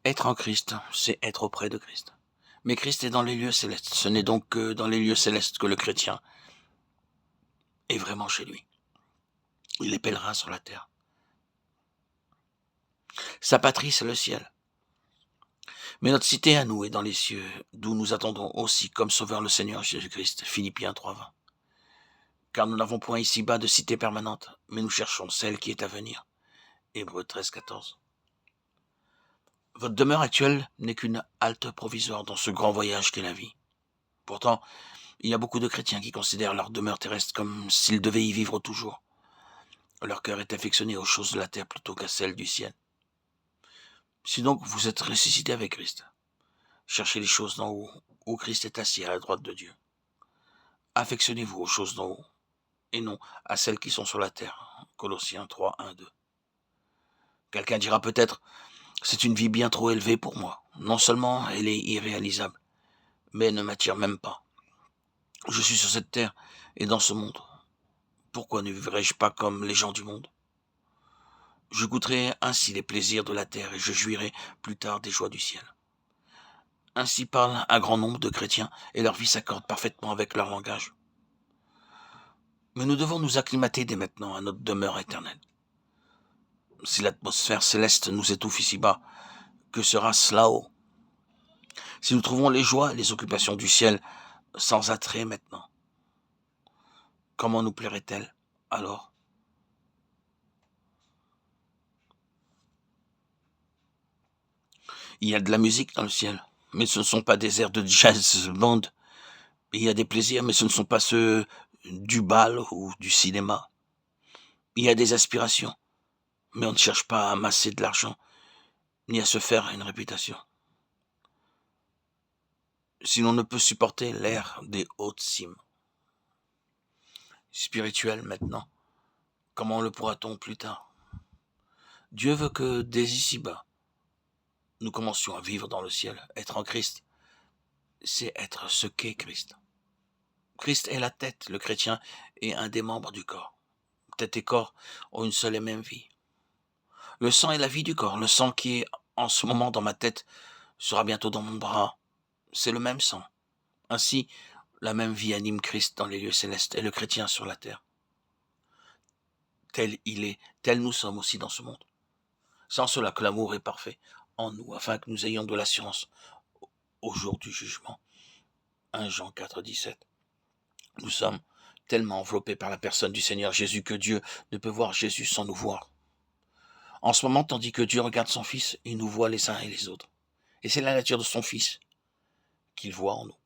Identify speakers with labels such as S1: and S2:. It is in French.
S1: Être en Christ, c'est être auprès de Christ. Mais Christ est dans les lieux célestes. Ce n'est donc que dans les lieux célestes que le chrétien est vraiment chez lui. Il est pèlerin sur la terre. Sa patrie, c'est le ciel. Mais notre cité à nous est dans les cieux, d'où nous attendons aussi comme sauveur le Seigneur Jésus-Christ. Philippiens 3:20. Car nous n'avons point ici-bas de cité permanente, mais nous cherchons celle qui est à venir. Hébreux 13:14. Votre demeure actuelle n'est qu'une halte provisoire dans ce grand voyage qu'est la vie. Pourtant, il y a beaucoup de chrétiens qui considèrent leur demeure terrestre comme s'ils devaient y vivre toujours. Leur cœur est affectionné aux choses de la terre plutôt qu'à celles du ciel. Si donc vous êtes ressuscité avec Christ, cherchez les choses d'en haut, où Christ est assis à la droite de Dieu. Affectionnez-vous aux choses d'en haut, et non à celles qui sont sur la terre. Colossiens 3:1-2. Quelqu'un dira peut-être, c'est une vie bien trop élevée pour moi. Non seulement elle est irréalisable, mais elle ne m'attire même pas. Je suis sur cette terre et dans ce monde. Pourquoi ne vivrais-je pas comme les gens du monde? Je goûterai ainsi les plaisirs de la terre et je jouirai plus tard des joies du ciel. Ainsi parlent un grand nombre de chrétiens et leur vie s'accorde parfaitement avec leur langage. Mais nous devons nous acclimater dès maintenant à notre demeure éternelle. Si l'atmosphère céleste nous étouffe ici-bas, que sera-ce là-haut? Si nous trouvons les joies et les occupations du ciel sans attrait maintenant, comment nous plairait-elle alors? Il y a de la musique dans le ciel, mais ce ne sont pas des airs de jazz band. Il y a des plaisirs, mais ce ne sont pas ceux du bal ou du cinéma. Il y a des aspirations, mais on ne cherche pas à amasser de l'argent, ni à se faire une réputation. Si l'on ne peut supporter l'air des hautes cimes. Spirituel maintenant, comment le pourra-t-on plus tard? Dieu veut que dès ici-bas, nous commencions à vivre dans le ciel. Être en Christ, c'est être ce qu'est Christ. Christ est la tête, le chrétien est un des membres du corps. Tête et corps ont une seule et même vie. Le sang est la vie du corps. Le sang qui est en ce moment dans ma tête sera bientôt dans mon bras. C'est le même sang. Ainsi, la même vie anime Christ dans les lieux célestes et le chrétien sur la terre. Tel il est, tel nous sommes aussi dans ce monde. Sans cela que l'amour est parfait en nous, afin que nous ayons de l'assurance au jour du jugement. 1 Jean 4:17. Nous sommes tellement enveloppés par la personne du Seigneur Jésus que Dieu ne peut voir Jésus sans nous voir. En ce moment, tandis que Dieu regarde son Fils, il nous voit les uns et les autres. Et c'est la nature de son Fils qu'il voit en nous.